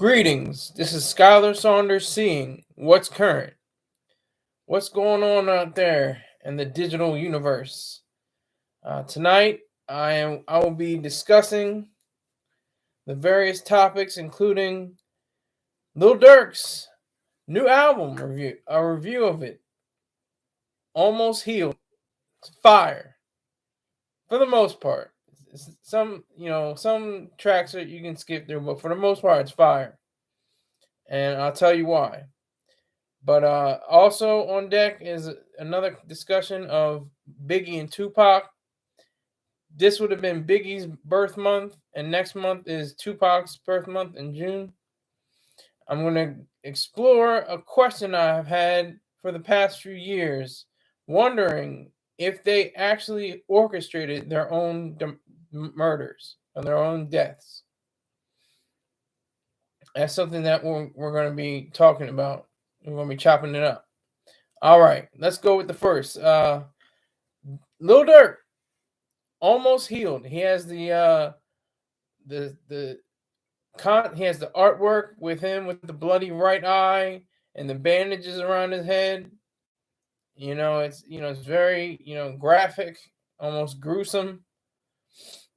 Greetings. This is Skyler Saunders seeing what's current. What's going on out there in the digital universe? Tonight, I will be discussing the various topics, including Lil Durk's new album review, a review of it. Almost Healed. It's fire. For the most part. Some tracks that you can skip through, but for the most part, it's fire. And I'll tell you why. But also on deck is another discussion of Biggie and Tupac. This would have been Biggie's birth month, and next month is Tupac's birth month in June. I'm going to explore a question I've had for the past few years, wondering if they actually orchestrated their own murders and their own deaths. That's something that we're going to be talking about. We're going to be chopping it up. All right, let's go with the first. Lil Durk, Almost Healed. He has he has the artwork with him with the bloody right eye and the bandages around his head. It's very graphic, almost gruesome,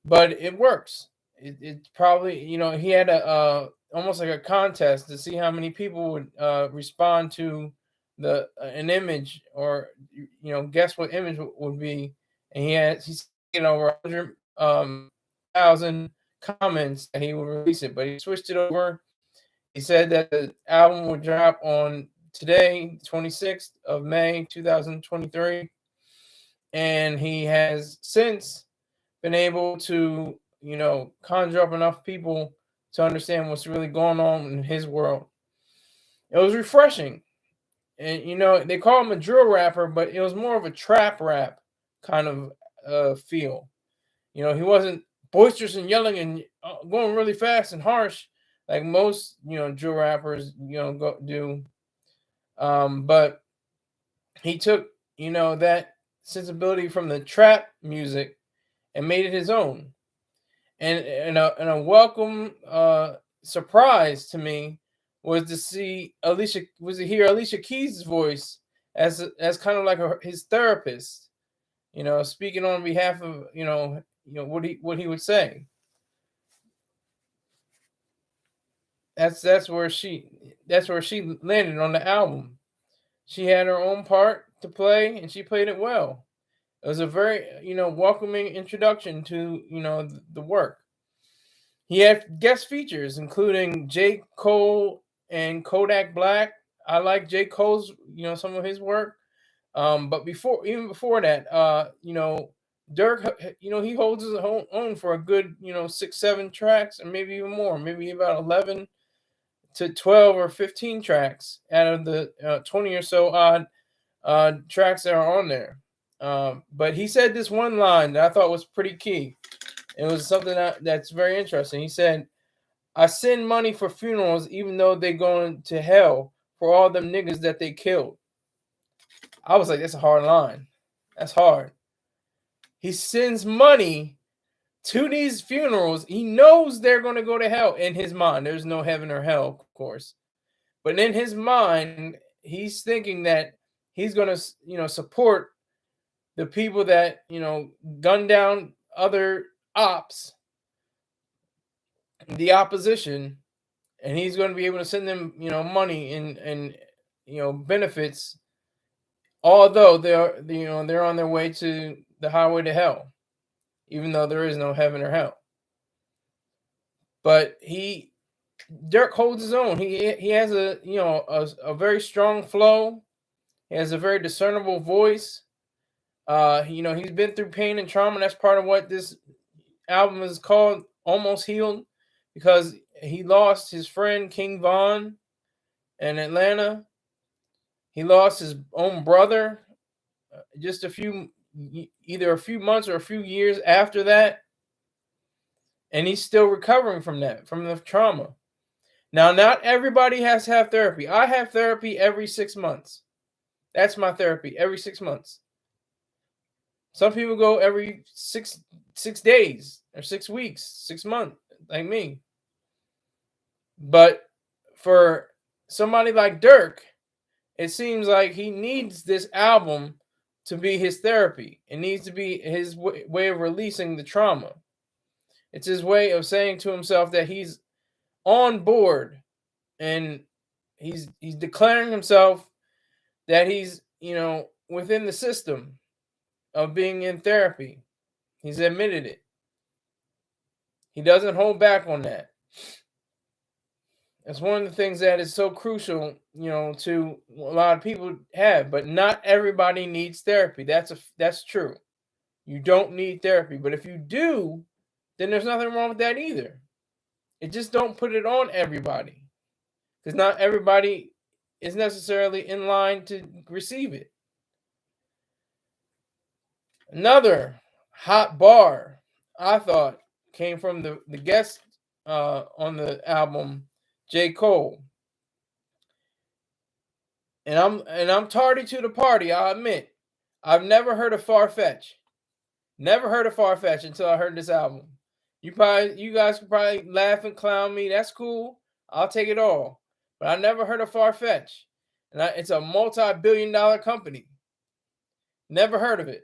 but it works. It's probably he had a almost like a contest to see how many people would respond to an image, or guess what image would be, and he's over 100,000 comments that he would release it, but he switched it over. He said that the album would drop on today, 26th of May 2023, and he has since been able to conjure up enough people to understand what's really going on in his world. It was refreshing. And they call him a drill rapper, but it was more of a trap rap kind of feel. He wasn't boisterous and yelling and going really fast and harsh like most drill rappers do. But he took that sensibility from the trap music and made it his own. And a welcome surprise to me was to hear Alicia Keys' voice as kind of like his therapist, speaking on behalf of what he would say. That's where she landed on the album. She had her own part to play, and she played it well. It was a very welcoming introduction to the work. He had guest features including J. Cole and Kodak Black. I like J. Cole's some of his work, but even before that, Durk, he holds his own for a good 6-7 tracks, and maybe even more, maybe about 11 to 12 or 15 tracks out of the 20 or so odd tracks that are on there. But he said this one line that I thought was pretty key. It was something that's very interesting. He said, "I send money for funerals even though they going to hell for all them niggas that they killed." I was like, that's a hard line. That's hard. He sends money to these funerals. He knows they're going to go to hell in his mind. There's no heaven or hell, of course. But in his mind, he's thinking that he's going to, support the people that, gun down other opps, the opposition, and he's going to be able to send them, money and benefits, although they're on their way to the highway to hell, even though there is no heaven or hell. But Durk holds his own. He has a very strong flow. He has a very discernible voice. He's been through pain and trauma. That's part of what this album is called, Almost Healed, because he lost his friend King Von in Atlanta. He lost his own brother just either a few months or a few years after that. And he's still recovering from the trauma. Now, not everybody has to have therapy. I have therapy every 6 months. That's my therapy, every 6 months. Some people go every 6 days or 6 weeks, 6 months, like me. But for somebody like Durk, it seems like he needs this album to be his therapy. It needs to be his way of releasing the trauma. It's his way of saying to himself that he's on board, and he's declaring himself that he's, within the system of being in therapy. He's admitted it. He doesn't hold back on that. It's one of the things that is so crucial, to a lot of people have, but not everybody needs therapy. That's true. You don't need therapy, but if you do, then there's nothing wrong with that either. It just don't put it on everybody, because not everybody is necessarily in line to receive it. Another hot bar, I thought, came from the guest on the album, J. Cole. And I'm tardy to the party, I'll admit. I've never heard of Far-Fetch. Never heard of Far-Fetch until I heard this album. You guys could probably laugh and clown me. That's cool. I'll take it all. But I never heard of Far-Fetch. And it's a multi-billion-dollar company. Never heard of it.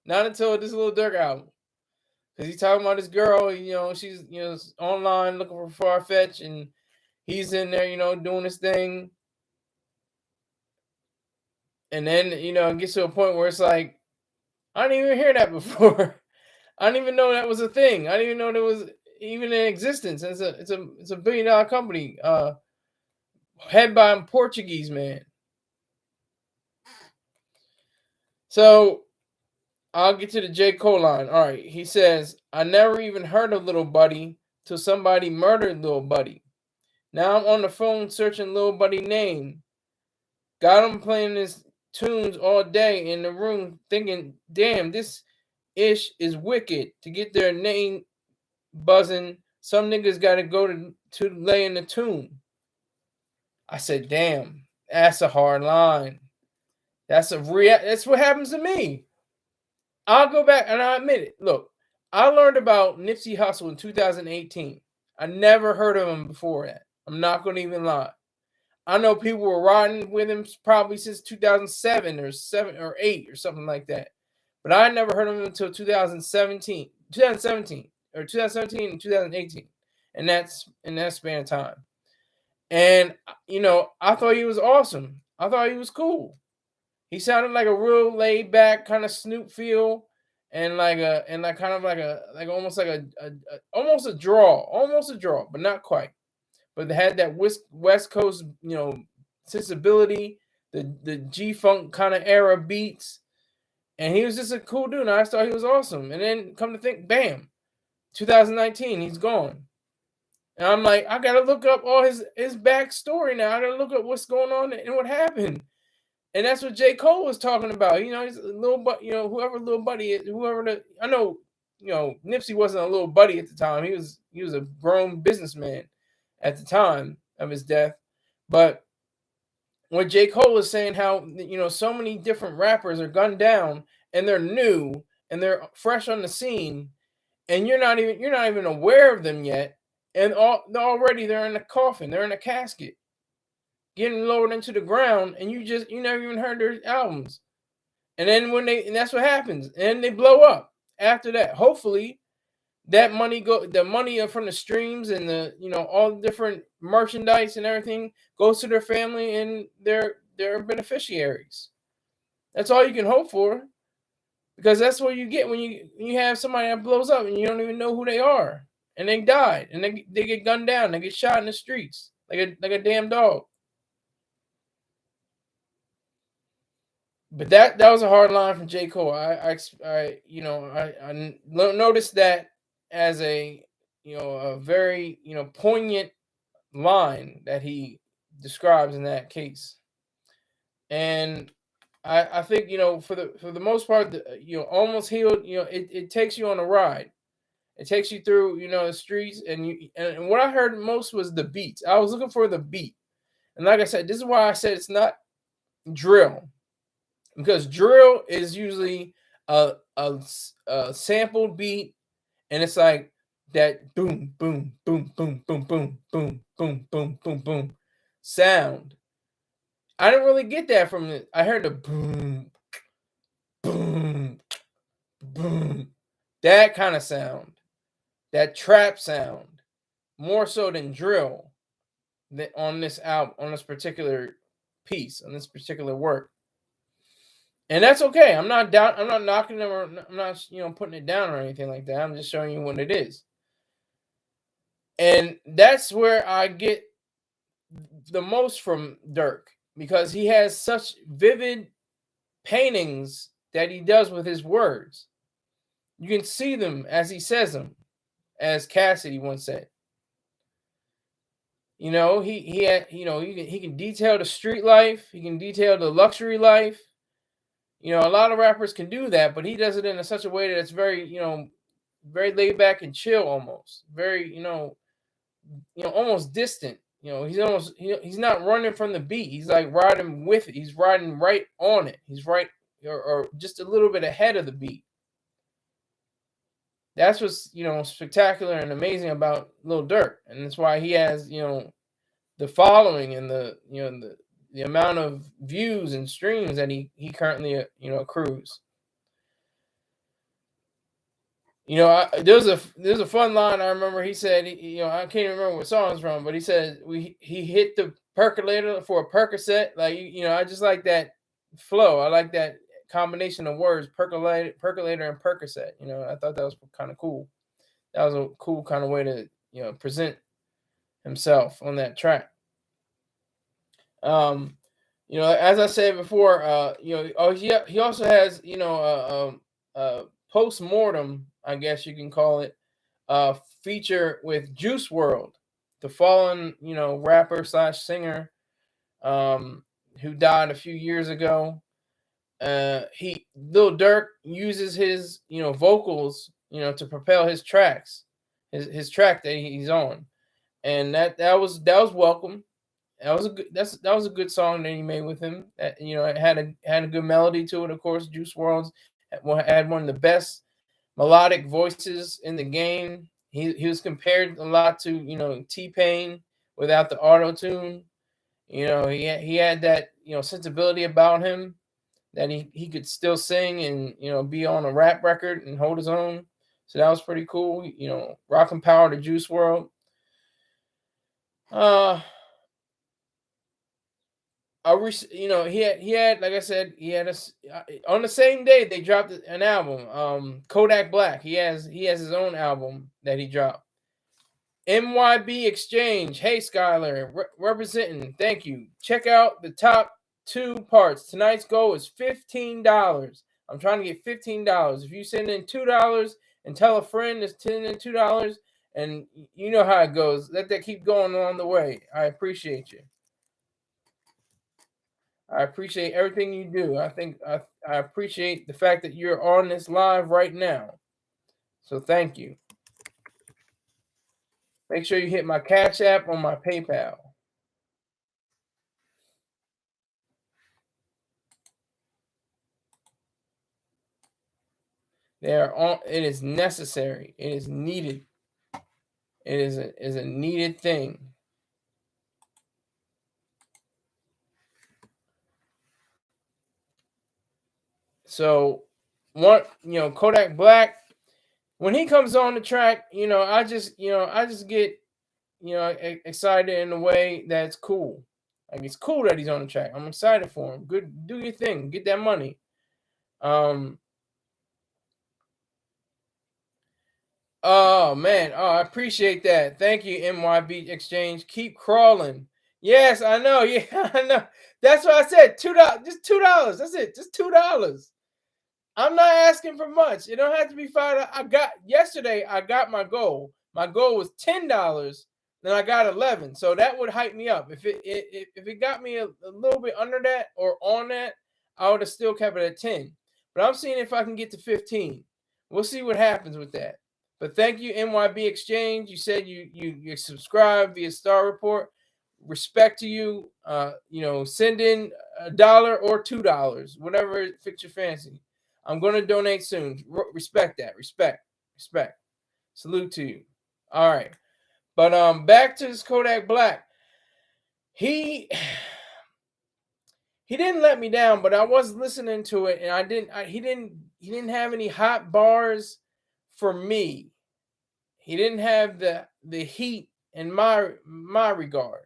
Not until this Lil Durk album. Because he's talking about this girl, she's online looking for Far-Fetch, and he's in there, doing his thing. And then, it gets to a point where it's like, I didn't even hear that before. I didn't even know that was a thing. I didn't even know there was even in existence. It's a $1 billion company, head by a Portuguese man. So I'll get to the J. Cole line. All right, he says, I never even heard of Lil Buddy till somebody murdered Lil Buddy. Now I'm on the phone searching Lil Buddy name. Got him playing his tunes all day in the room thinking, damn, this ish is wicked. To get their name buzzing, some niggas got to go to lay in the tune. I said, damn, that's a hard line. That's what happens to me. I'll go back and I admit it. Look, I learned about Nipsey Hussle in 2018. I never heard of him before that. I'm not going to even lie. I know people were riding with him probably since 2007 or 7 or 8 or something like that. But I never heard of him until 2017 or 2017 and 2018. And that's in that span of time. And, I thought he was awesome. I thought he was cool. He sounded like a real laid back kind of Snoop feel, and almost a draw, but not quite. But they had that West Coast, sensibility, the G-Funk kind of era beats. And he was just a cool dude. And I thought he was awesome. And then come to think, bam, 2019, he's gone. And I'm like, I got to look up all his backstory now. I got to look up what's going on and what happened. And that's what J. Cole was talking about. He's a little whoever Lil Buddy is, I know, Nipsey wasn't a little buddy at the time. He was a grown businessman at the time of his death. But what J. Cole is saying, how, so many different rappers are gunned down and they're new and they're fresh on the scene, and you're not even aware of them yet. And already they're in a coffin, they're in a casket, getting lowered into the ground, and you never even heard their albums. And then and that's what happens, and they blow up after that. Hopefully that the money from the streams and the, all the different merchandise and everything goes to their family and their beneficiaries. That's all you can hope for, because that's what you get when you have somebody that blows up and you don't even know who they are, and they died, and they get gunned down, they get shot in the streets like a damn dog. But that was a hard line from J. Cole. I noticed that as a very poignant line that he describes in that case. And I think for the most part, Almost Healed, it takes you on a ride. It takes you through the streets, and what I heard most was the beats. I was looking for the beat, and like I said, this is why I said it's not drill. Because drill is usually a sampled beat, and it's like that boom, boom, boom, boom, boom, boom, boom, boom, boom, boom, boom. sound. I didn't really get that from it. I heard the boom, boom, boom, that kind of sound, that trap sound, more so than drill on this album, on this particular piece, on this particular work. And that's okay. I'm not down. I'm not knocking them, or I'm not, putting it down or anything like that. I'm just showing you what it is. And that's where I get the most from Durk, because he has such vivid paintings that he does with his words. You can see them as he says them, as Cassidy once said. He had, he can detail the street life. He can detail the luxury life. A lot of rappers can do that, but he does it in such a way that it's very, very laid back and chill, almost very, almost distant. He's not running from the beat. He's like riding with it. He's riding right on it. He's right or just a little bit ahead of the beat. That's what's, spectacular and amazing about Lil Durk, and that's why he has, the following and the amount of views and streams that he currently, accrues. There's a fun line I remember. He said, I can't even remember what song it's from, but he said he hit the percolator for a Percocet. Like, I just like that flow. I like that combination of words, percolator and Percocet. I thought that was kind of cool. That was a cool kind of way to, present himself on that track. As I said before, he also has, post-mortem, I guess you can call it, feature with Juice WRLD, the fallen, rapper / singer, who died a few years ago. Lil Durk uses his, vocals, to propel his tracks, his track that he's on, and that was welcome. That was a good song that he made with him. It had a good melody to it. Of course, Juice WRLD had one of the best melodic voices in the game. He was compared a lot to T-Pain without the auto tune. He had that sensibility about him that he could still sing and be on a rap record and hold his own. So that was pretty cool. Rockin' power to Juice WRLD. He had, like I said, he had on the same day they dropped an album. Kodak Black. He has his own album that he dropped. MYB Exchange. Hey, Skyler, representing. Thank you. Check out the top 2 parts. Tonight's goal is $15. I'm trying to get $15. If you send in $2 and tell a friend to send in $2, and you know how it goes. Let that keep going on the way. I appreciate you. I appreciate everything you do. I appreciate the fact that you're on this live right now. So thank you. Make sure you hit my Cashapp on my PayPal. It is necessary. It is needed. It is a needed thing. So, Kodak Black, when he comes on the track, I just get, excited in a way that's cool. Like, it's cool that he's on the track. I'm excited for him. Good, do your thing, get that money. Oh man, I appreciate that. Thank you, MYB Exchange. Keep crawling. Yes, I know. Yeah, I know. That's what I said. $2, just $2. That's it. Just $2. I'm not asking for much. It don't have to be $5. Yesterday I got my goal. My goal was $10. Then I got 11. So that would hype me up. If it got me a little bit under that or on that, I would have still kept it at 10. But I'm seeing if I can get to 15. We'll see what happens with that. But thank you, MYB Exchange. You said you subscribe via Star Report. Respect to you. Send in $1 or $2, whatever fits your fancy. I'm going to donate soon. Respect that. Respect. Salute to you. All right. But back to this Kodak Black. he he didn't let me down, but I was listening to it, and he didn't have any hot bars for me. He didn't have the heat in my regard.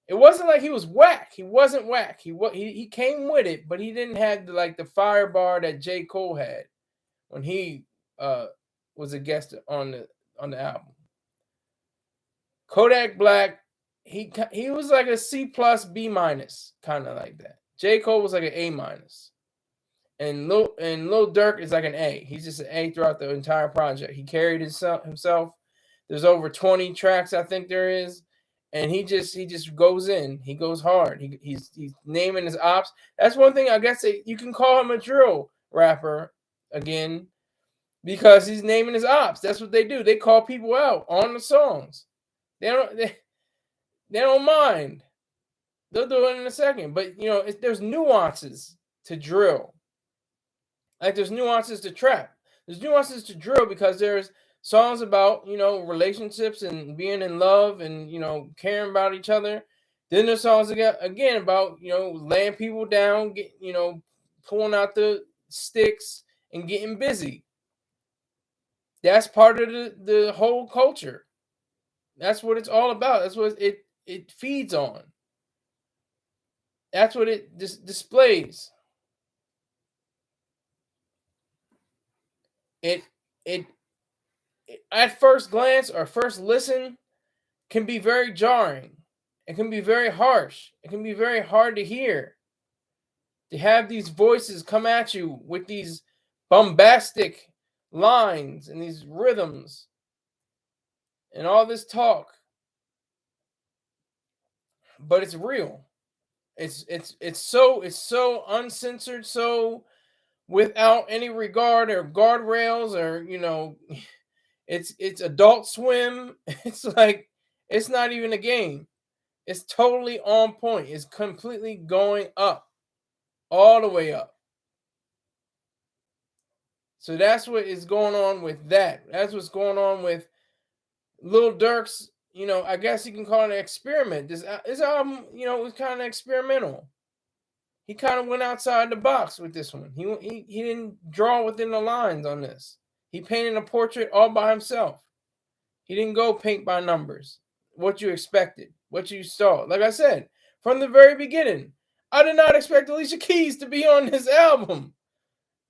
It wasn't like he was whack. He wasn't whack. He came with it, but he didn't have the fire bar that J. Cole had when he was a guest on the album. Kodak Black, he was like a C plus B minus, kind of like that. J. Cole was like an A minus. And Lil Durk is like an A. He's just an A throughout the entire project. He carried himself. There's over 20 tracks, I think there is. And he just goes in. He goes hard. He's naming his ops. That's one thing I guess you can call him a drill rapper again, because he's naming his ops. That's what they do. They call people out on the songs. They don't mind. They'll do it in a second. But there's nuances to drill. Like there's nuances to trap. There's nuances to drill because there's songs about, relationships and being in love and, caring about each other. Then there's songs again about, laying people down, pulling out the sticks and getting busy. That's part of the whole culture. That's what it's all about. That's what it feeds on. That's what it displays. It at first glance or first listen can be very jarring. It can be very harsh. It can be very hard to hear. To have these voices come at you with these bombastic lines and these rhythms and all this talk. But it's real. It's so uncensored, so without any regard or guardrails or it's Adult Swim. It's like it's not even a game. It's totally on point. It's completely going up, all the way up. So that's what is going on with that. That's what's going on with Lil Durk's. I guess you can call it an experiment. This album, was kind of experimental. He kind of went outside the box with this one. He didn't draw within the lines on this. He painted a portrait all by himself. He didn't go paint by numbers. What you expected, what you saw. Like I said, from the very beginning, I did not expect Alicia Keys to be on this album.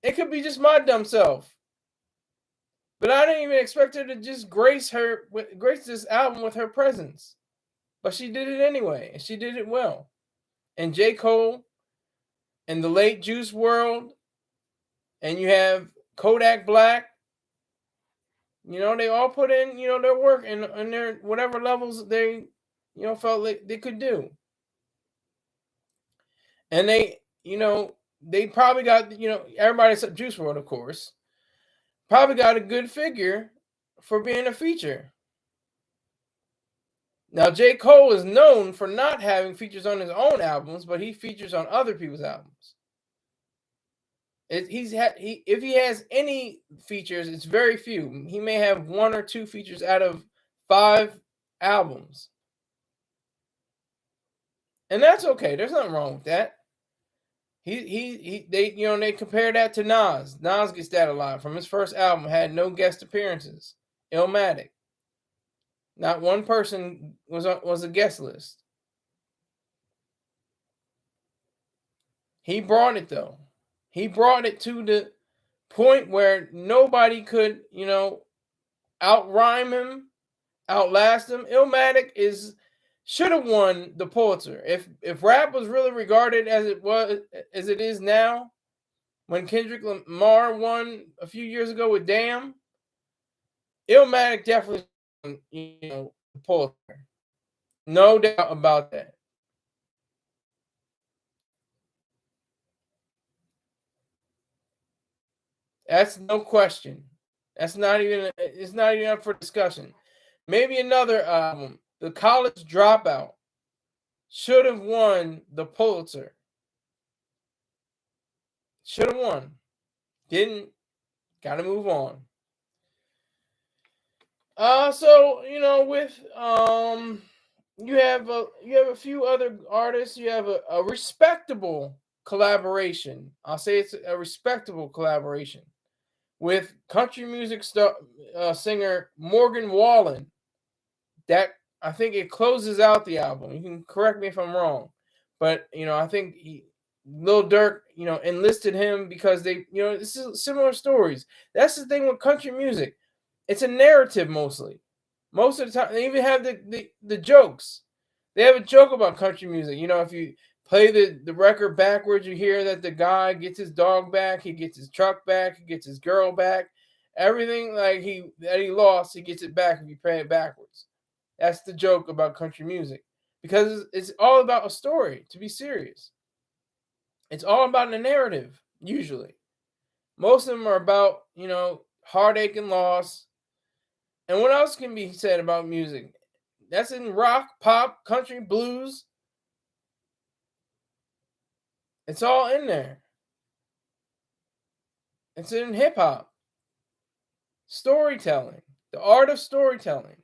It could be just my dumb self. But I didn't even expect her to just grace this album with her presence. But she did it anyway, and she did it well. And J. Cole and the late Juice WRLD, and you have Kodak Black. They all put in, their work and their whatever levels they, felt like they could do. And they probably got, everybody except Juice WRLD, of course, probably got a good figure for being a feature. Now, J. Cole is known for not having features on his own albums, but he features on other people's albums. If he has any features, it's very few. He may have 1 or 2 features out of 5 albums. And that's okay. There's nothing wrong with that. They compare that to Nas. Nas gets that a lot. From his first album, had no guest appearances. Illmatic. Not one person was a guest list. He brought it though. He brought it to the point where nobody could, outrhyme him, outlast him. Illmatic should have won the Pulitzer. If rap was really regarded as it is now, when Kendrick Lamar won a few years ago with Damn, Illmatic definitely won, the Pulitzer. No doubt about that. That's no question. It's not even up for discussion. Maybe another album, The College Dropout, should have won the Pulitzer. Should have won. Didn't. Got to move on. So, with you have a few other artists. You have a respectable collaboration. I'll say it's a respectable collaboration with country music singer Morgan Wallen. That I think it closes out the album. You can correct me if I'm wrong, but I think Lil Durk, enlisted him because this is similar stories. That's the thing with country music. It's a narrative mostly. Most of the time, they even have the jokes. They have a joke about country music. If you play the record backwards, you hear that the guy gets his dog back, he gets his truck back, he gets his girl back. Everything that he lost, he gets it back if you play it backwards. That's the joke about country music, because it's all about a story. To be serious, it's all about the narrative. Usually, most of them are about heartache and loss. And what else can be said about music? That's in rock, pop, country, blues. It's all in there. It's in hip hop. Storytelling, the art of storytelling.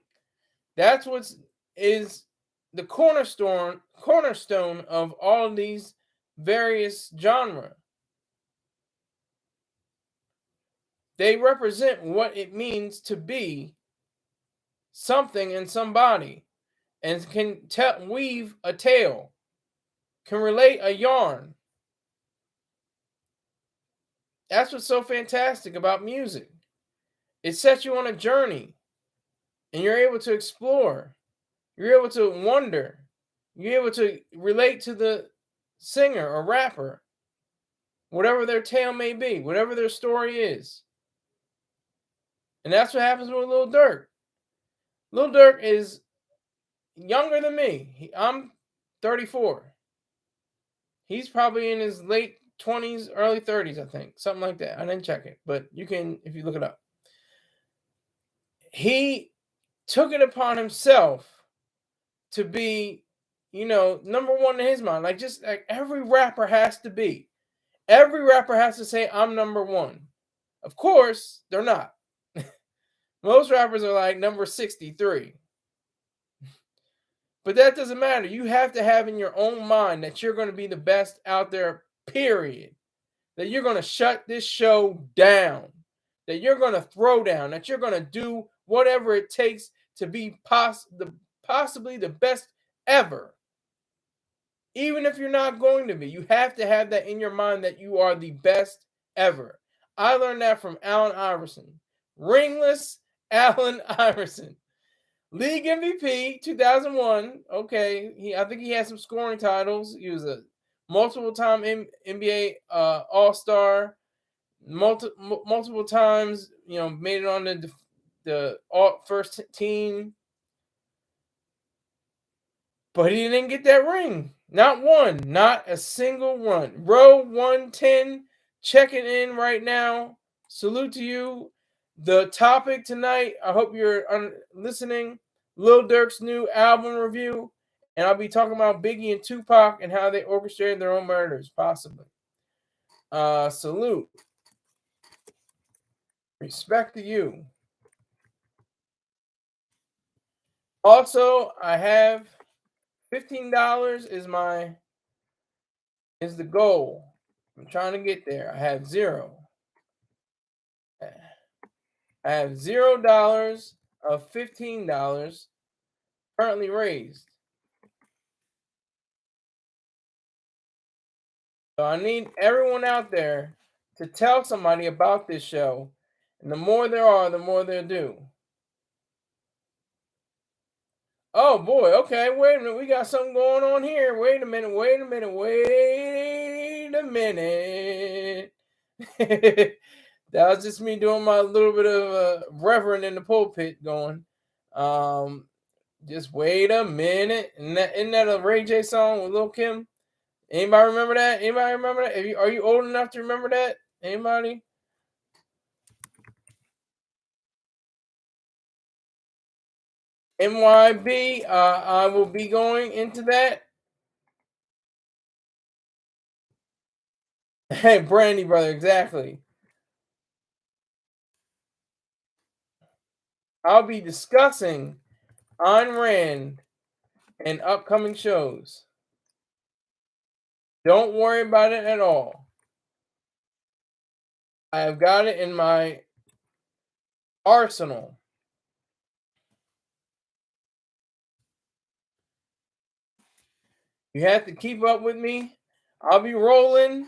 That's what is the cornerstone of all of these various genres. They represent what it means to be something and somebody, and can weave a tale, can relate a yarn. That's what's so fantastic about music. It sets you on a journey, and you're able to explore. You're able to wonder. You're able to relate to the singer or rapper, whatever their tale may be, whatever their story is. And that's what happens with Lil Durk. Lil Durk is younger than me. I'm 34. He's probably in his late 20s, early 30s, I think. Something like that. I didn't check it, but you can if you look it up. He took it upon himself to be, number one in his mind. Just like every rapper has to be. Every rapper has to say, I'm number one. Of course, they're not. Most rappers are like number 63. But that doesn't matter. You have to have in your own mind that you're going to be the best out there, period. That you're going to shut this show down. That you're going to throw down. That you're going to do whatever it takes to be possibly the best ever. Even if you're not going to be, you have to have that in your mind that you are the best ever. I learned that from Allen Iverson. Ringless Allen Iverson. League MVP 2001. Okay, I think he had some scoring titles. He was a multiple-time NBA All-Star. Multiple times, made it on the first team. But he didn't get that ring. Not one. Not a single one. Row 110 checking in right now. Salute to you. The topic tonight, I hope you're listening, Lil Durk's new album review. And I'll be talking about Biggie and Tupac and how they orchestrated their own murders, possibly. Salute. Respect to you. Also, I have $15 is the goal. I'm trying to get there. I have zero. I have $0 of $15 currently raised. So I need everyone out there to tell somebody about this show. And the more there are, the more they'll do. Oh boy, okay, wait a minute. We got something going on here. Wait a minute. That was just me doing my little bit of reverend in the pulpit going. Just wait a minute. Isn't that a Ray J song with Lil Kim? Anybody remember that? Are you old enough to remember that? Anybody? MYB, I will be going into that. Hey, Brandy brother, exactly. I'll be discussing Ayn Rand and upcoming shows. Don't worry about it at all. I have got it in my arsenal. You have to keep up with me. I'll be rolling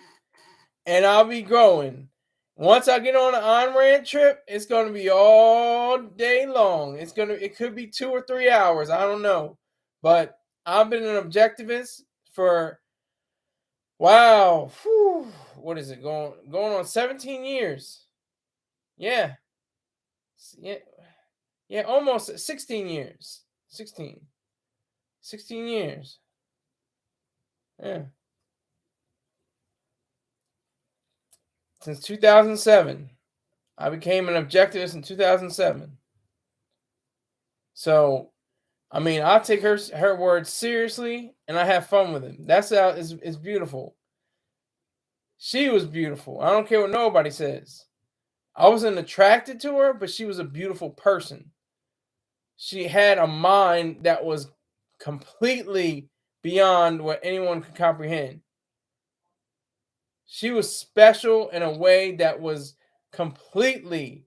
and I'll be growing. Once I get on an on-ramp trip, it's gonna be all day long. It could be 2 or 3 hours. I don't know. But I've been an objectivist for wow. What is it going on 17 years? Yeah. Yeah. Yeah, almost 16 years. 16 years. Yeah. Since 2007. I became an objectivist in 2007. So, I mean, I take her words seriously and I have fun with it. That's how it's beautiful. She was beautiful. I don't care what nobody says. I wasn't attracted to her, but she was a beautiful person. She had a mind that was completely beyond what anyone could comprehend. She was special in a way that was completely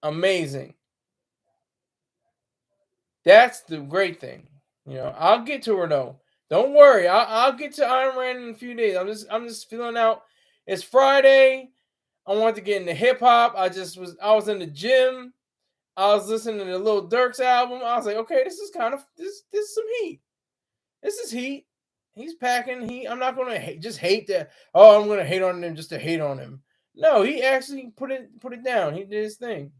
amazing. That's the great thing. I'll get to her though. Don't worry. I'll get to Iron Man in a few days. I'm just feeling out. It's Friday. I want to get into hip hop. I was in the gym. I was listening to the Lil Durk's album. I was like, okay, this is kind of this is some heat. This is heat. He's packing heat. I'm not gonna just hate that. Oh, I'm gonna hate on him just to hate on him. No, he actually put it down. He did his thing.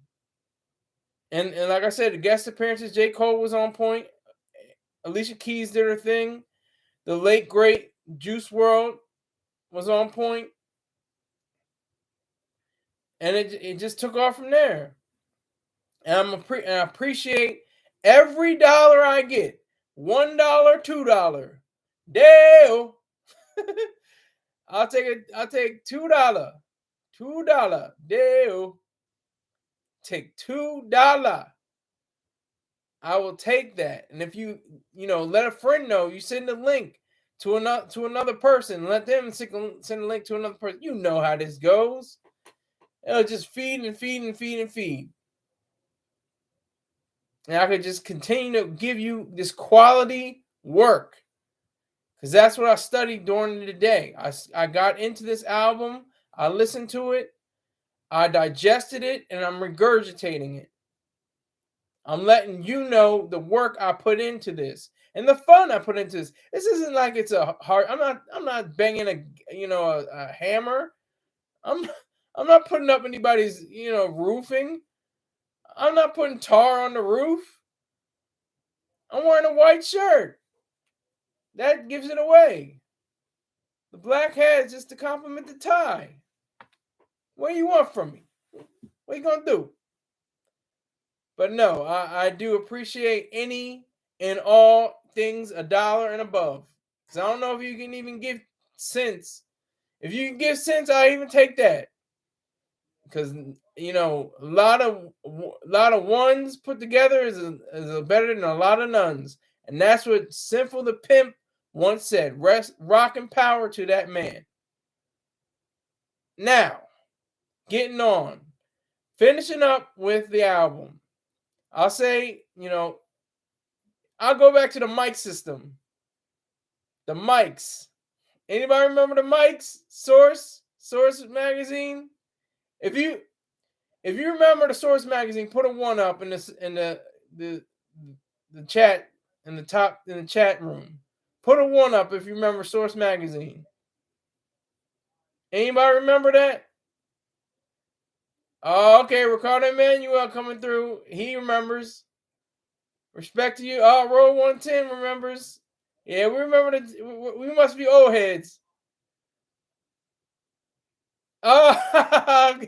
And like I said, the guest appearances, J. Cole was on point. Alicia Keys did her thing. The late great Juice WRLD was on point. And it just took off from there. And I appreciate every dollar I get. $1, $2. Deal. I'll take $2. $2. Deal. Take $2. I will take that. And if you let a friend know, you send a link to another person, let them send a link to another person. You know how this goes. It'll just feed and feed and feed and feed. And I could just continue to give you this quality work. Because that's what I studied during the day. I got into this album. I listened to it. I digested it. And I'm regurgitating it. I'm letting you know the work I put into this and the fun I put into this. This isn't like it's a hard. I'm not banging a hammer. I'm not putting up anybody's roofing. I'm not putting tar on the roof. I'm wearing a white shirt. That gives it away. The black hat is just to complement the tie. What do you want from me? What are you gonna do? But no, I do appreciate any and all things $1 and above. Because I don't know if you can even give cents. If you can give cents, I even take that. Because a lot of ones put together is better than a lot of nuns, and that's what Sinful the Pimp once said. Rest, rock, and power to that man. Now, getting on, finishing up with the album. I'll say, I'll go back to the mic system. The mics. Anybody remember the mics? Source magazine. If you remember the Source magazine, put a 1 up in the chat in the chat room. Put a 1 up if you remember Source magazine. Anybody remember that? Oh, okay, Ricardo Emanuel coming through. He remembers. Respect to you. Oh, Roll 110 remembers. Yeah, we remember we must be old heads. Oh,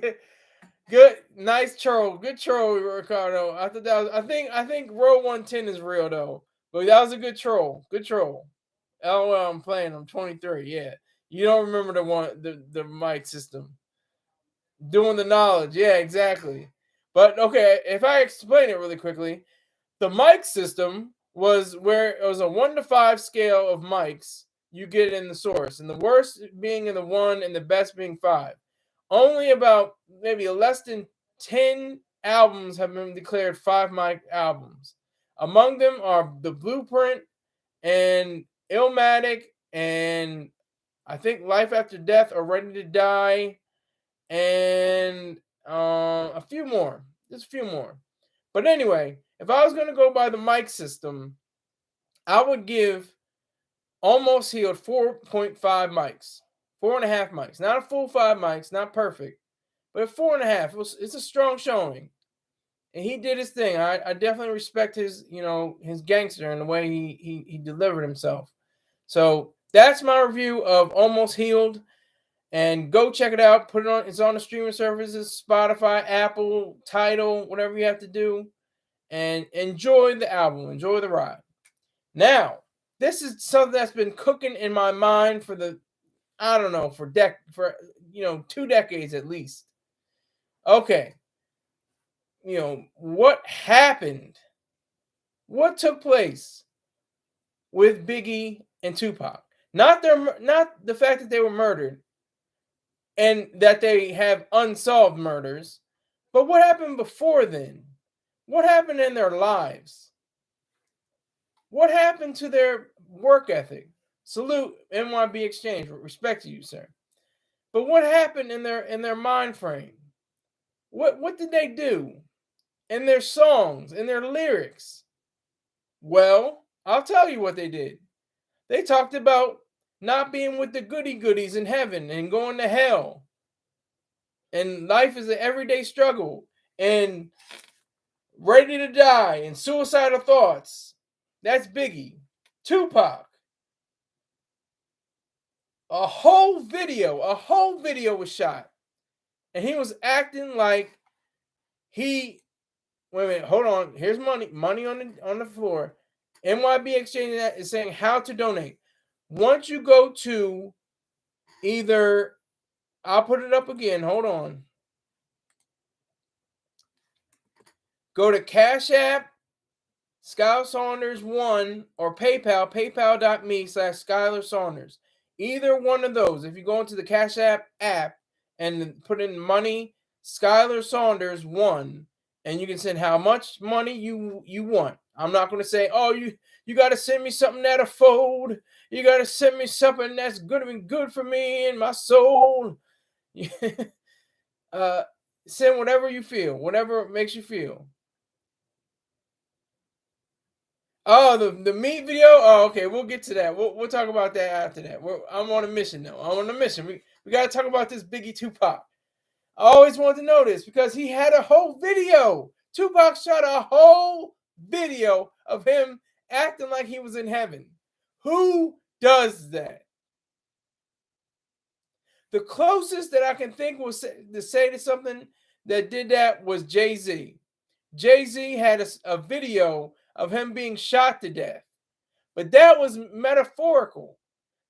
good, nice troll. Good troll, Ricardo. I thought that was. I think Roll 110 is real though, but that was a good troll. Good troll. Oh, well, I'm playing. I'm 23. Yeah, you don't remember the mic system. Doing the knowledge. Yeah, exactly. But okay, if I explain it really quickly, the mic system was where it was a 1 to 5 scale of mics you get in the source, and the worst being in the 1 and the best being 5. Only about maybe less than 10 albums have been declared 5 mic albums. Among them are The Blueprint and Illmatic, and I think Life After Death or Ready to Die, and a few more. Just a few more. But anyway, if I was going to go by the mic system, I would give Almost Healed 4.5 mics, 4.5 mics. Not a full 5 mics, not perfect, but a 4.5. It's a strong showing, and he did his thing. I definitely respect his, his gangster and the way he delivered himself. So that's my review of Almost Healed. And go check it out. Put it on. It's on the streaming services: Spotify, Apple, Tidal, whatever you have to do. And enjoy the album. Enjoy the ride. Now, this is something that's been cooking in my mind for for 2 decades at least. Okay. What happened? What took place with Biggie and Tupac? Not the fact that they were murdered and that they have unsolved murders, but what happened before then? What happened in their lives? What happened to their work ethic? Salute NYB Exchange, with respect to you, sir. But what happened in their mind frame? What did they do in their songs, in their lyrics? Well, I'll tell you what they did. They talked about not being with the goody goodies in heaven and going to hell. And life is an everyday struggle, and ready to die, and suicidal thoughts. That's Biggie. Tupac. A whole video was shot, and he was acting like he. Wait a minute, hold on. Here's money on the floor. NYB Exchange is saying how to donate. Once you go to either, I'll put it up again. Hold on. Go to Cashapp, Skyler Saunders 1, or PayPal, paypal.me/Skyler Saunders. Either one of those. If you go into the Cashapp app and put in money, Skyler Saunders 1, and you can send how much money you want. I'm not going to say, oh, you got to send me something that'll fold. You got to send me something that's going to be good for me and my soul. Send whatever you feel, whatever makes you feel. Oh, the meat video? Oh, okay. We'll get to that. We'll talk about that after that. I'm on a mission, though. I'm on a mission. We got to talk about this Biggie Tupac. I always wanted to know this because he had a whole video. Tupac shot a whole video of him acting like he was in heaven. Who does that? The closest that I can think was to say to something that did that was Jay-Z. Jay-Z had a video of him being shot to death, but that was metaphorical.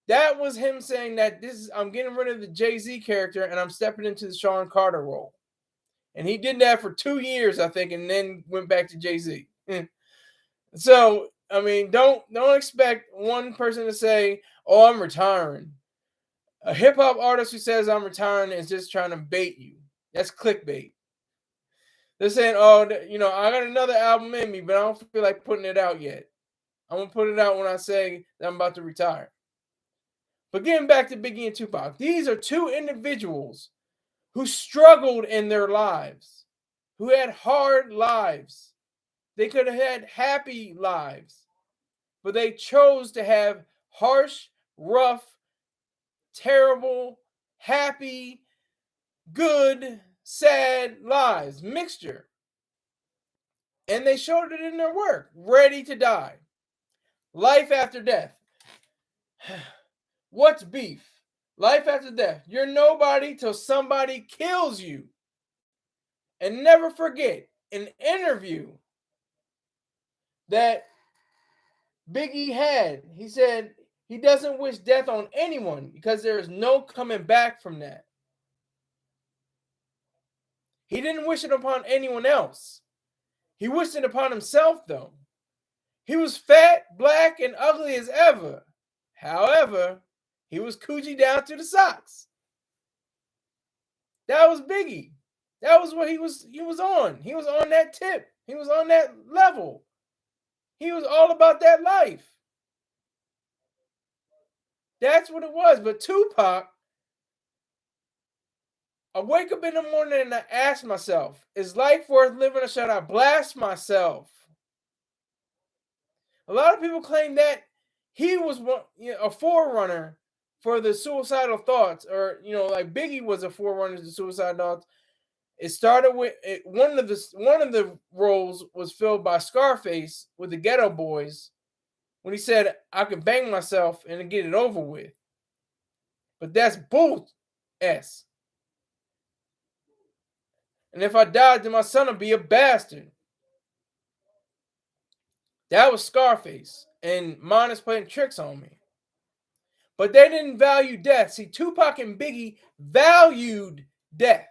That was him saying that I'm getting rid of the Jay-Z character and I'm stepping into the Sean Carter role. And he did that for 2 years, I think, and then went back to Jay-Z. So, I mean, don't expect one person to say, "Oh, I'm retiring." A hip hop artist who says I'm retiring is just trying to bait you. That's clickbait. They're saying, "Oh, I got another album in me, but I don't feel like putting it out yet. I'm gonna put it out when I say that I'm about to retire." But getting back to Biggie and Tupac, these are two individuals who struggled in their lives, who had hard lives. They could have had happy lives, but they chose to have harsh, rough, terrible, happy, good, sad lives, mixture. And they showed it in their work. Ready to Die. Life After Death. What's beef? Life After Death. You're nobody till somebody kills you. And never forget an interview that Biggie had. He said he doesn't wish death on anyone because there is no coming back from that. He didn't wish it upon anyone else. He wished it upon himself, though. He was fat, black, and ugly as ever. However, he was coochie down to the socks. That was Biggie. That was what he was on. He was on that tip. He was on that level. He was all about that life. That's what it was. But Tupac, I wake up in the morning and I ask myself, is life worth living or should I blast myself? A lot of people claim that he was a forerunner for the suicidal thoughts, or like Biggie was a forerunner to suicidal thoughts. It started with one of the roles was filled by Scarface with the Ghetto Boys when he said, "I could bang myself and get it over with." But that's bull s. And if I died, then my son would be a bastard. That was Scarface, and mine is playing tricks on me. But they didn't value death. See, Tupac and Biggie valued death.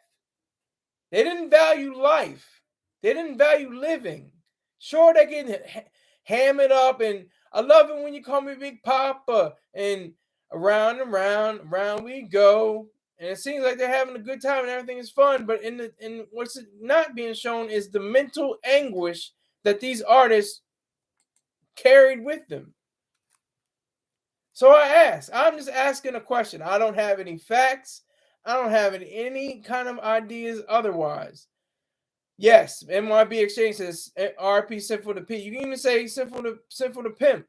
They didn't value life. They didn't value living. Sure, they can ham it up, and I love it when you call me Big Papa, and around and round we go. And it seems like they're having a good time and everything is fun. But in what's not being shown is the mental anguish that these artists carried with them. So I'm just asking a question. I don't have any facts. I don't have any kind of ideas otherwise. Yes, MYB Exchange says RP Sinful to P. You can even say Sinful to Pimp.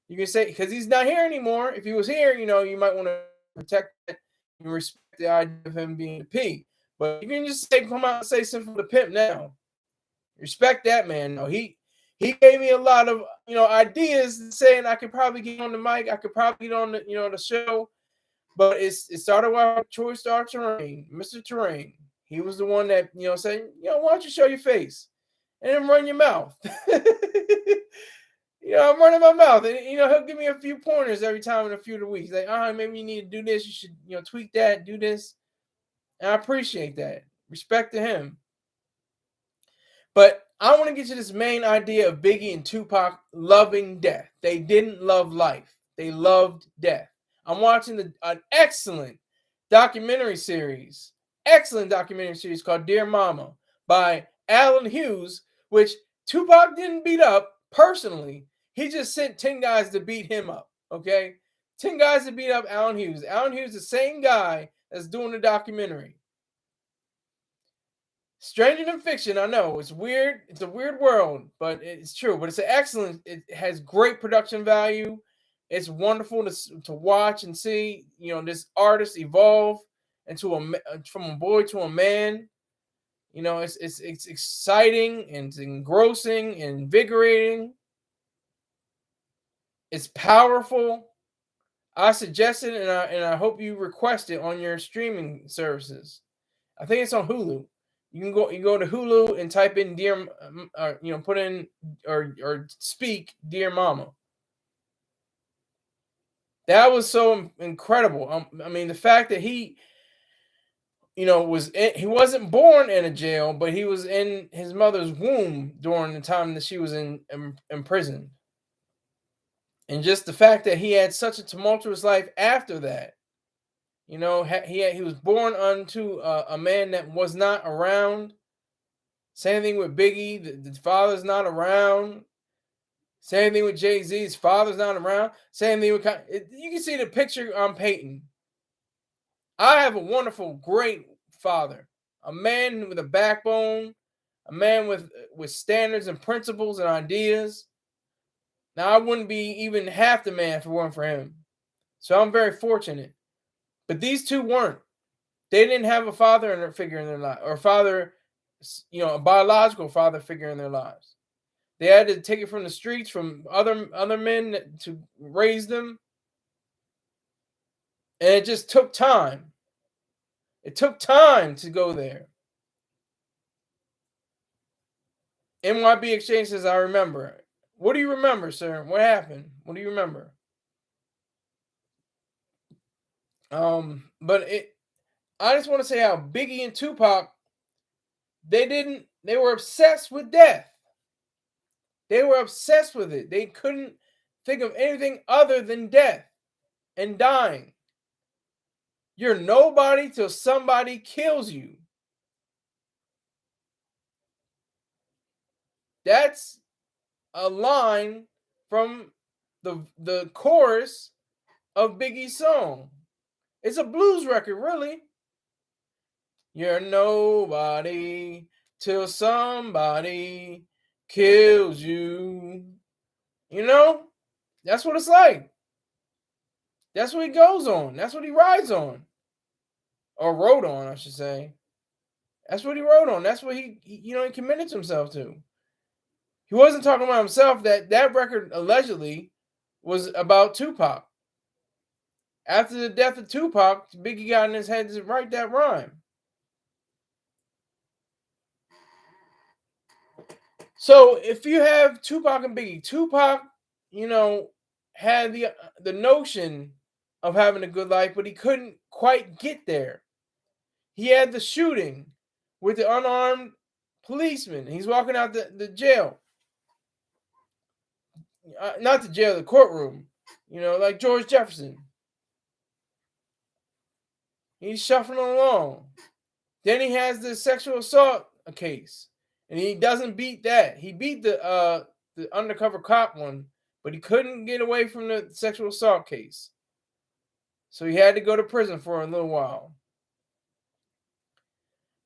You can say, because he's not here anymore. If he was here, you might want to protect it and respect the idea of him being a P. But you can just come out and say Sinful to Pimp now. Respect that man. No, he gave me a lot of ideas saying I could probably get on the mic. I could probably get on the show. But it started with Troy Star Terrain, Mr. Terrain. He was the one that said, why don't you show your face and then run your mouth? I'm running my mouth, and he'll give me a few pointers every time in a few of the weeks. Like, maybe you need to do this. You should tweak that, do this, and I appreciate that. Respect to him. But I want to get to this main idea of Biggie and Tupac loving death. They didn't love life. They loved death. I'm watching an excellent documentary series called Dear Mama by Alan Hughes, which Tupac didn't beat up personally. He just sent 10 guys to beat him up, okay? 10 guys to beat up Alan Hughes. Alan Hughes is the same guy that's doing the documentary. Stranger than fiction, I know. It's weird. It's a weird world, but it's true. But it's excellent. It has great production value. It's wonderful to watch and see, this artist evolve into from a boy to a man. It's exciting and it's engrossing and invigorating. It's powerful. I suggest it, and I hope you request it on your streaming services. I think it's on Hulu. You go to Hulu and type in Dear, put in or speak Dear Mama. That was so incredible. I mean, the fact that he he wasn't born in a jail, but he was in his mother's womb during the time that she was in prison. And just the fact that he had such a tumultuous life after that. He was born unto a man that was not around. Same thing with Biggie. The father's not around. Same thing with Jay-Z. His father's not around. Same thing with you can see the picture I'm painting. I have a wonderful, great father, a man with a backbone, a man with standards and principles and ideas. Now, I wouldn't be even half the man if it weren't for him. So I'm very fortunate. But these two weren't. They didn't have a father figure in their life, or a biological father figure in their lives. They had to take it from the streets, from other men to raise them. And it just took time. It took time to go there. MYB Exchange says, I remember. What do you remember, sir? What happened? What do you remember? But I just want to say how Biggie and Tupac, they were obsessed with death. They were obsessed with it. They couldn't think of anything other than death and dying. You're nobody till somebody kills you. That's a line from the chorus of Biggie's song. It's a blues record, really. You're nobody till somebody kills you. You know? That's what it's like. That's what he goes on. That's what he rides on. Or wrote on, I should say. That's what he wrote on. That's what he committed himself to. He wasn't talking about himself. That record allegedly was about Tupac. After the death of Tupac, Biggie got in his head to write that rhyme. So if you have Tupac and Biggie, Tupac, had the notion of having a good life, but he couldn't quite get there. He had the shooting with the unarmed policeman. He's walking out the jail. Not the jail, the courtroom. Like George Jefferson. He's shuffling along. Then he has the sexual assault case. And he doesn't beat that. He beat the undercover cop one, but he couldn't get away from the sexual assault case. So he had to go to prison for a little while.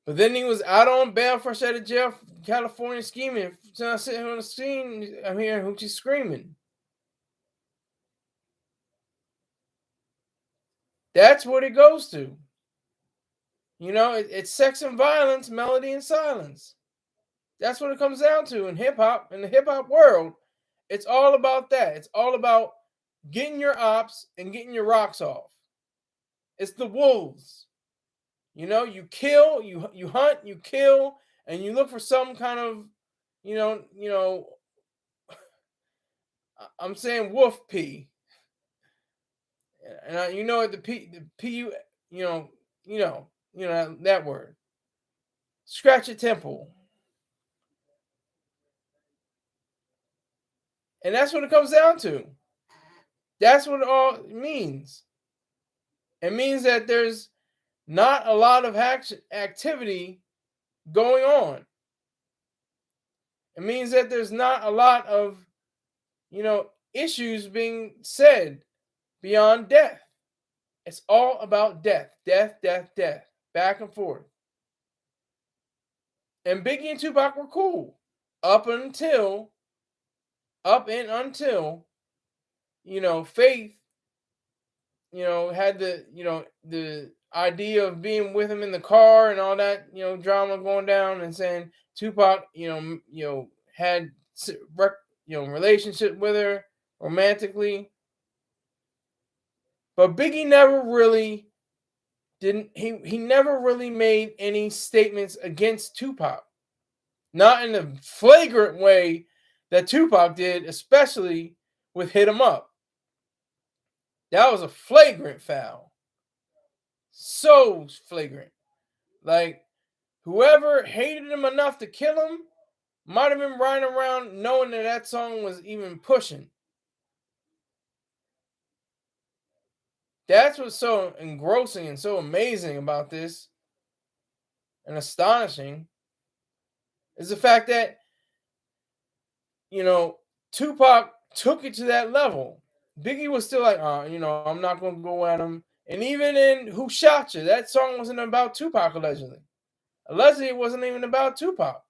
But then he was out on bail, fresh out of jail, California, scheming. So I'm sitting on the scene, I'm hearing Hoochie screaming. That's what it goes to. It's sex and violence, melody and silence. That's what it comes down to in hip hop. In the hip hop world, it's all about that. It's all about getting your ops and getting your rocks off. It's the wolves. You kill, you hunt, you kill, and you look for some kind of, I'm saying wolf pee. And the P, that word. Scratch your temple. And that's what it comes down to. That's what it all means. It means that there's not a lot of activity going on. It means that there's not a lot of, issues being said beyond death. It's all about death, death, death, death, back and forth. And Biggie and Tupac were cool up and until, Faith, had the idea of being with him in the car and all that, drama going down, and saying Tupac, had, relationship with her romantically. But Biggie never really he never really made any statements against Tupac. Not in the flagrant way that Tupac did, especially with Hit 'Em Up. That was a flagrant foul. So flagrant. Like, whoever hated him enough to kill him might have been riding around knowing that song was even pushing. That's what's so engrossing and so amazing about this, and astonishing, is the fact that, Tupac took it to that level. Biggie was still like, I'm not going to go at him. And even in Who Shot You, that song wasn't about Tupac, allegedly. Allegedly, it wasn't even about Tupac.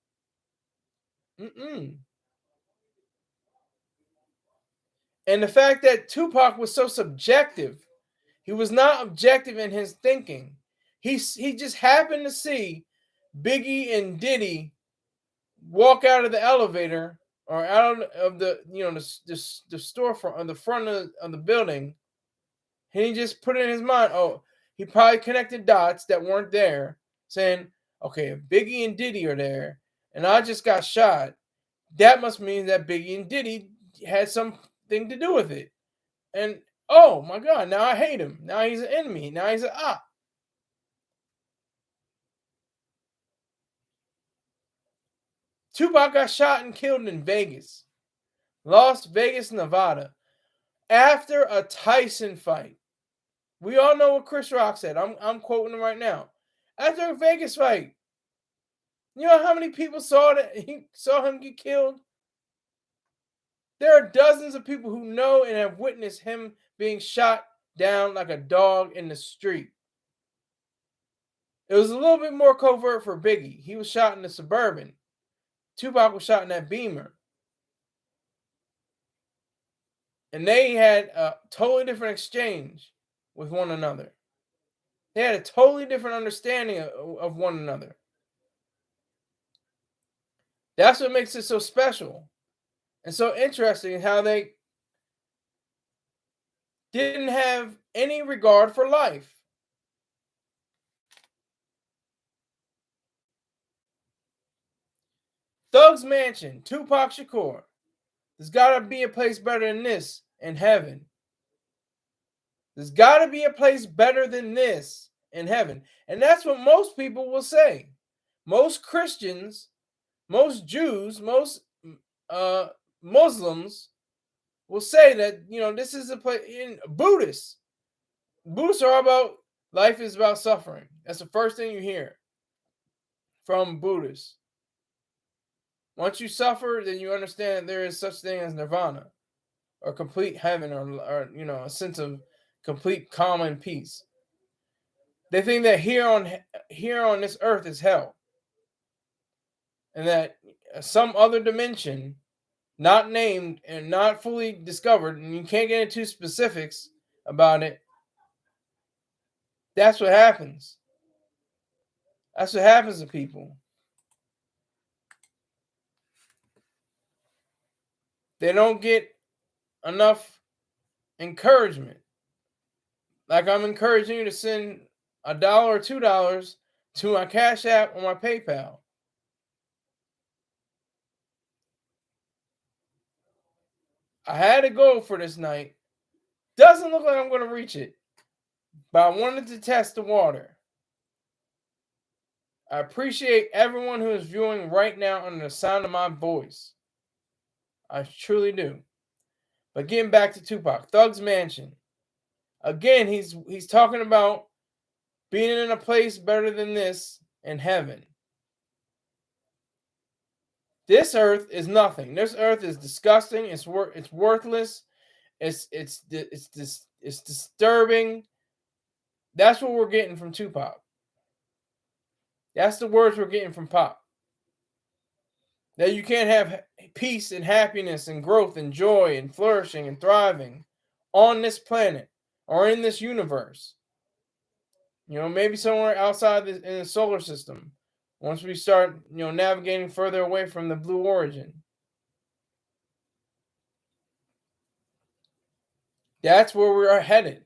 And the fact that Tupac was so subjective, he was not objective in his thinking. He just happened to see Biggie and Diddy walk out of the elevator or out of the the storefront on the front of the building, and he just put it in his mind. Oh, he probably connected dots that weren't there, saying, "Okay, if Biggie and Diddy are there, and I just got shot, that must mean that Biggie and Diddy had something to do with it." And oh my God, now I hate him. Now he's an enemy. Now he's an op. Tupac got shot and killed in Vegas. Las Vegas, Nevada. After a Tyson fight. We all know what Chris Rock said. I'm quoting him right now. After a Vegas fight, you know how many people saw him get killed? There are dozens of people who know and have witnessed him being shot down like a dog in the street. It was a little bit more covert for Biggie. He was shot in the Suburban. Tupac was shot in that Beamer. And they had a totally different exchange with one another. They had a totally different understanding of one another. That's what makes it so special and so interesting, how they didn't have any regard for life. Thug's Mansion, Tupac Shakur. There's got to be a place better than this in heaven. There's got to be a place better than this in heaven. And that's what most people will say. Most Christians, most Jews, most Muslims will say that, this is a place. In Buddhists are about life is about suffering. That's the first thing you hear from Buddhists. Once you suffer, then you understand there is such thing as nirvana, or complete heaven, or a sense of complete calm and peace. They think that here on this earth is hell, and that some other dimension, not named and not fully discovered, and you can't get into specifics about it. That's what happens. That's what happens to people. They don't get enough encouragement. Like, I'm encouraging you to send $1 or $2 to my Cashapp or my PayPal. I had a goal for this night. Doesn't look like I'm going to reach it, but I wanted to test the water. I appreciate everyone who is viewing right now under the sound of my voice. I truly do. But getting back to Tupac, Thug's Mansion. Again, he's talking about being in a place better than this in heaven. This earth is nothing. This earth is disgusting. It's worthless. It's disturbing. That's what we're getting from Tupac. That's the words we're getting from Pop. That you can't have peace and happiness and growth and joy and flourishing and thriving on this planet or in this universe. Maybe somewhere outside in the solar system. Once we start, navigating further away from the blue origin. That's where we are headed.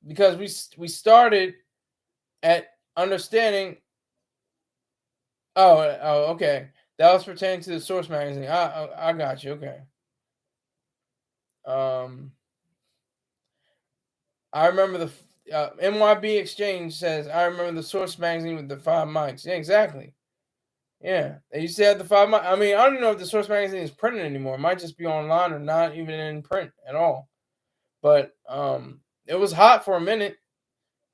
Because we started at understanding. Oh, okay. That was pertaining to the Source magazine. I got you. Okay. I remember the MYB Exchange says, I remember the Source magazine with the 5 mics. Yeah, exactly. Yeah. They used to have the 5 mics. I mean, I don't know if the Source magazine is printed anymore. It might just be online or not even in print at all. But it was hot for a minute.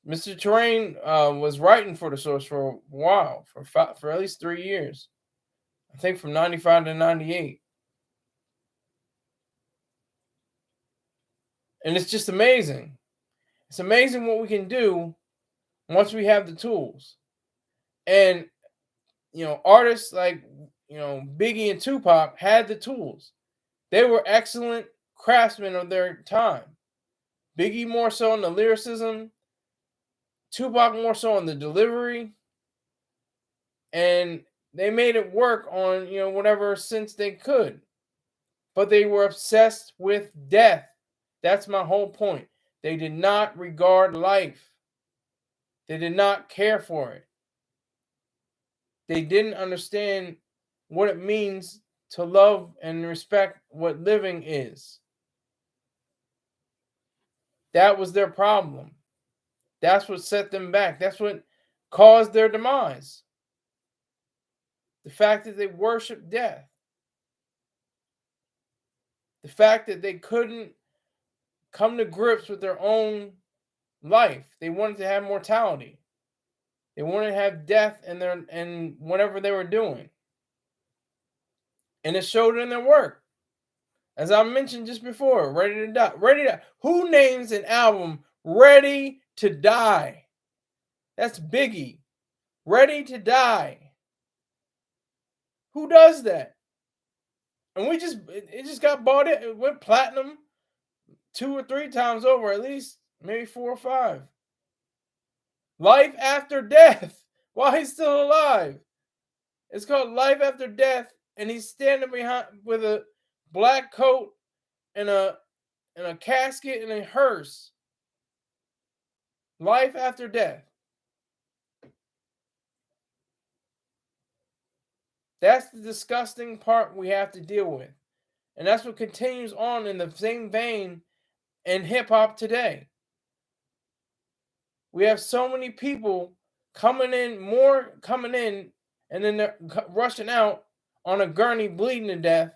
Mr. Terrain was writing for the Source for a while, for at least 3 years. I think from 95 to 98. And it's just amazing. It's amazing what we can do once we have the tools. And, artists like, Biggie and Tupac had the tools. They were excellent craftsmen of their time. Biggie more so on the lyricism, Tupac more so on the delivery. And they made it work on, whatever sense they could. But they were obsessed with death. That's my whole point. They did not regard life. They did not care for it. They didn't understand what it means to love and respect what living is. That was their problem. That's what set them back. That's what caused their demise. The fact that they worshiped death. The fact that they couldn't come to grips with their own life. They wanted to have mortality. They wanted to have death in whatever they were doing. And it showed in their work. As I mentioned just before, Ready to Die. Ready to Who names an album Ready to Die? That's Biggie. Ready to Die. Who does that? And it just got bought in. It went platinum 2 or 3 times over, at least maybe 4 or 5. Life After Death. While he's still alive. It's called Life After Death, and he's standing behind with a black coat and a casket and a hearse. Life After Death. That's the disgusting part we have to deal with. And that's what continues on in the same vein in hip-hop today. We have so many people coming in, and then they're rushing out on a gurney bleeding to death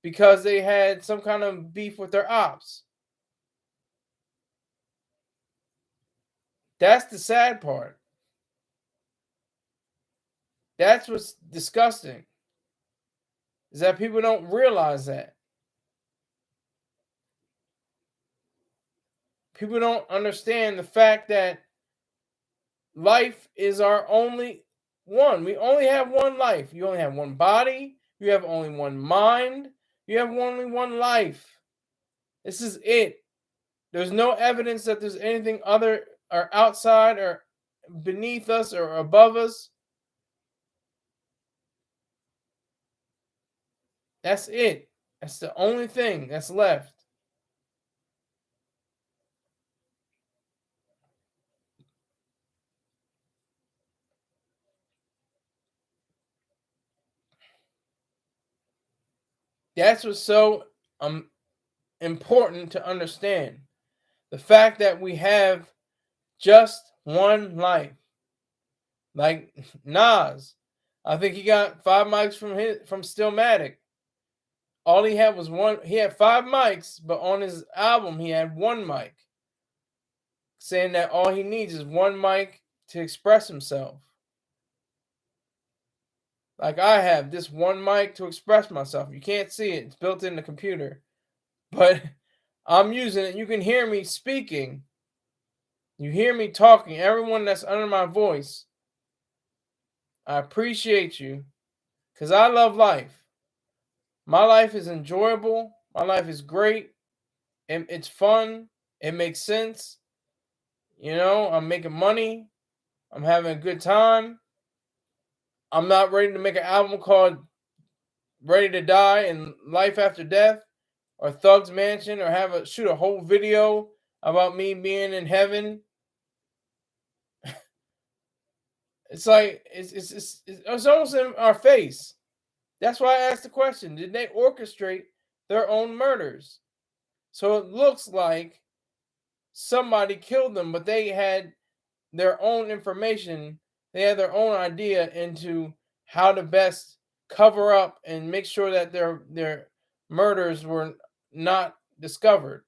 because they had some kind of beef with their ops. That's the sad part. That's what's disgusting, is that people don't realize that. People don't understand the fact that life is our only one. We only have one life. You only have one body. You have only one mind. You have only one life. This is it. There's no evidence that there's anything other or outside or beneath us or above us. That's it. That's the only thing that's left. That's what's so important to understand. The fact that we have just one life. Like Nas, I think he got 5 mics from Stillmatic. All he had was one. He had 5 mics, but on his album he had 1 mic, saying that all he needs is 1 mic to express himself. Like I have this 1 mic to express myself. You can't see it; it's built in the computer, but I'm using it. You can hear me speaking. You hear me talking. Everyone that's under my voice, I appreciate you, because I love life. My life is enjoyable. My life is great. And it's fun. It makes sense. You know, I'm making money. I'm having a good time. I'm not ready to make an album called Ready to Die and Life After Death or Thug's Mansion or shoot a whole video about me being in heaven. It's like it's almost in our face. That's why I asked the question: did they orchestrate their own murders? So it looks like somebody killed them, but they had their own information. They had their own idea into how to best cover up and make sure that their murders were not discovered,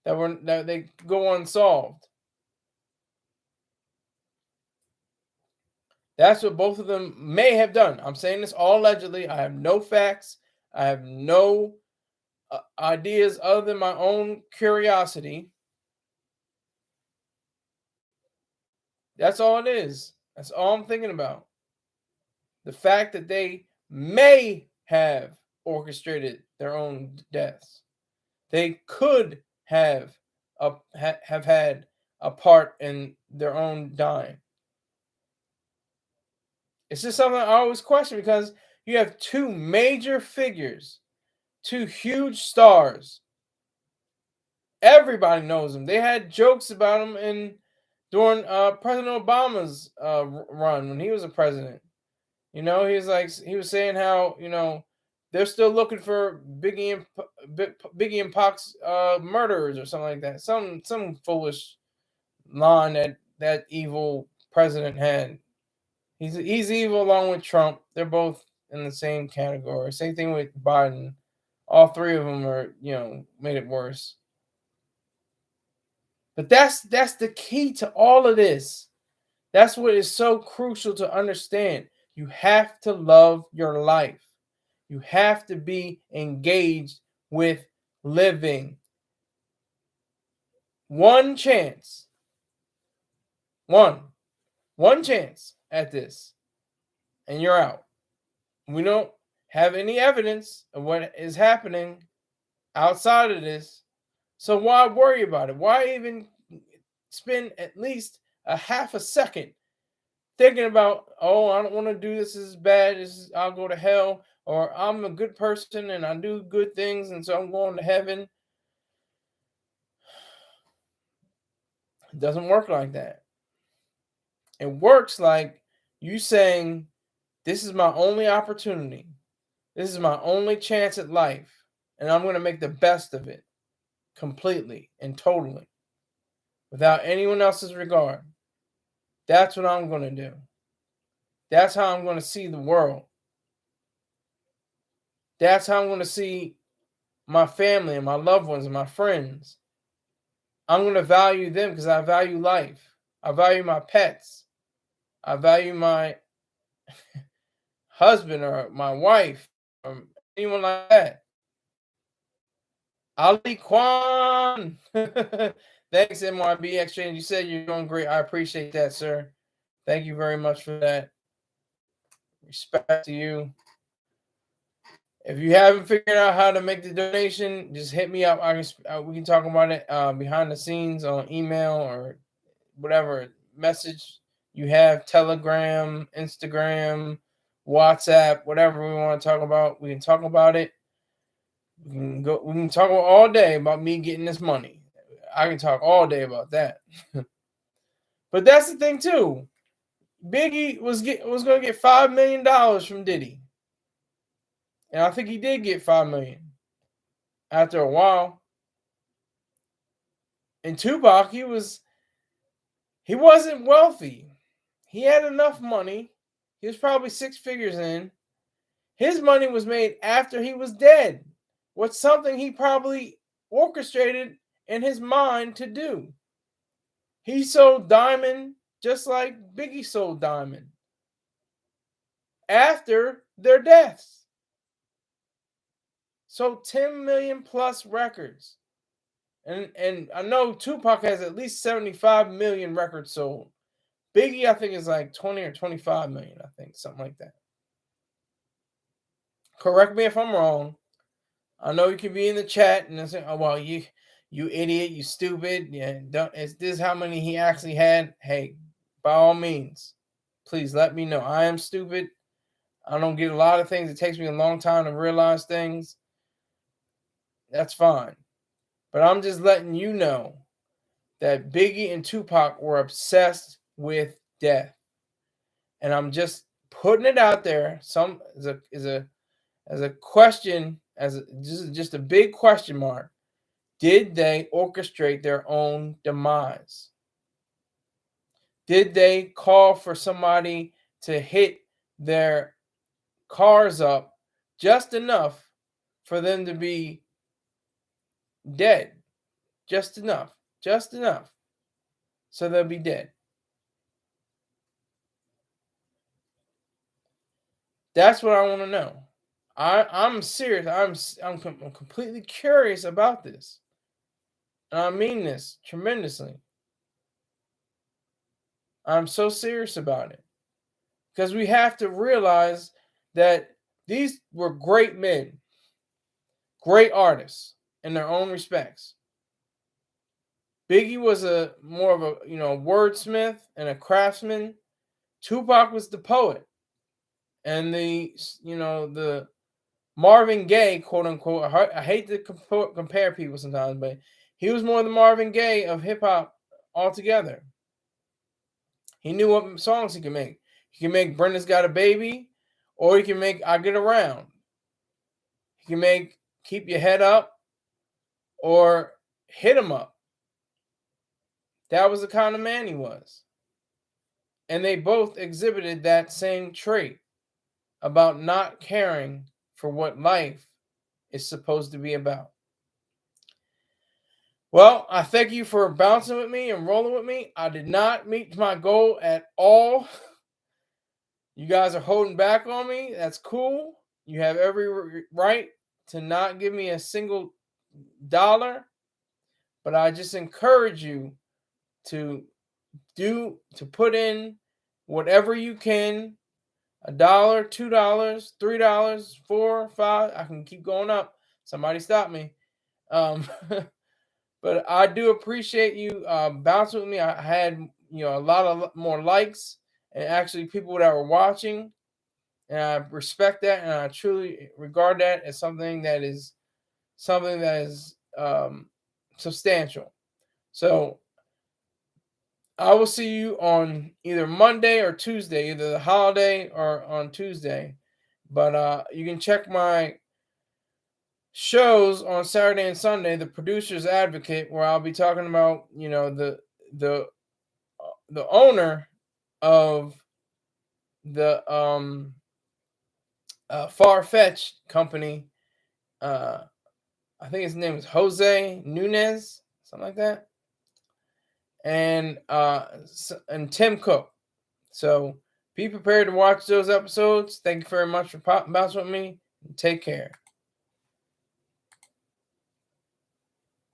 that they go unsolved. That's what both of them may have done. I'm saying this all allegedly. I have no facts. I have no ideas other than my own curiosity. That's all it is. That's all I'm thinking about. The fact that they may have orchestrated their own deaths. They could have had a part in their own dying. It's just something I always question, because you have 2 major figures, 2 huge stars. Everybody knows them. They had jokes about them during President Obama's run when he was a president. You know, he was saying how, you know, they're still looking for Biggie and Pac's murderers or something like that. Some foolish line that evil president had. He's evil along with Trump. They're both in the same category. Same thing with Biden. all three of them are, made it worse. But that's the key to all of this. That's what is so crucial to understand. You have to love your life. You have to be engaged with living. One chance. One chance at this. And you're out. We don't have any evidence of what is happening outside of this. So why worry about it? Why even spend at least a half a second thinking about, oh, I don't want to do this. This is bad. I'll go to hell. Or I'm a good person and I do good things, and so I'm going to heaven. It doesn't work like that. It works like you saying, this is my only opportunity. This is my only chance at life. And I'm going to make the best of it completely and totally without anyone else's regard. That's what I'm going to do. That's how I'm going to see the world. That's how I'm going to see my family and my loved ones and my friends. I'm going to value them because I value life. I value my pets. I value my husband or my wife or anyone like that. Ali Kwan. Thanks, MYB Exchange. You said you're doing great. I appreciate that, sir. Thank you very much for that. Respect to you. If you haven't figured out how to make the donation, just hit me up. We can talk about it behind the scenes on email or whatever message you have, Telegram, Instagram, WhatsApp, whatever we want to talk about. We can talk about it. We can talk all day about me getting this money. I can talk all day about that. But that's the thing too. Biggie was going to get $5 million from Diddy. And I think he did get $5 million after a while. And Tupac, he wasn't wealthy. He had enough money. He was probably 6 figures in. His money was made after he was dead. What's something he probably orchestrated in his mind to do. He sold Diamond just like Biggie sold Diamond after their deaths. So 10 million plus records. And I know Tupac has at least 75 million records sold. Biggie, I think, is like 20 or 25 million, I think, something like that. Correct me if I'm wrong. I know you can be in the chat and say, oh, well, you idiot, you stupid. Yeah, is this how many he actually had? Hey, by all means, please let me know. I am stupid. I don't get a lot of things. It takes me a long time to realize things. That's fine. But I'm just letting you know that Biggie and Tupac were obsessed with death. And I'm just putting it out there. Some as a question, just a big question mark. Did they orchestrate their own demise? Did they call for somebody to hit their cars up just enough for them to be dead? Just enough. So they'll be dead. That's what I want to know. I'm serious. I'm completely curious about this. And I mean this tremendously. I'm so serious about it. Because we have to realize that these were great men, great artists in their own respects. Biggie was more of a wordsmith and a craftsman. Tupac was the poet and the Marvin Gaye, quote unquote. I hate to compare people sometimes, but he was more the Marvin Gaye of hip hop altogether. He knew what songs he could make. He can make Brenda's Got a Baby, or he can make I Get Around. He can make Keep Your Head Up or Hit 'Em Up. That was the kind of man he was. And they both exhibited that same trait about not caring for what life is supposed to be about. Well, I thank you for bouncing with me and rolling with me. I did not meet my goal at all. You guys are holding back on me. That's cool. You have every right to not give me a single dollar, but I just encourage you to put in whatever you can. $1, $2, $3, 4, 5. I can keep going up. Somebody stop me. But I do appreciate you bouncing with me. I had a lot of more likes and actually people that were watching, and I respect that, and I truly regard that as something that is substantial. So I will see you on either Monday or Tuesday, either the holiday or on Tuesday. But you can check my shows on Saturday and Sunday, The Producer's Advocate, where I'll be talking about, the owner of the Far-Fetched company. I think his name is Jose Nunez, something like that. And Tim Cook. So be prepared to watch those episodes. Thank you very much for bouncing with me. Take care.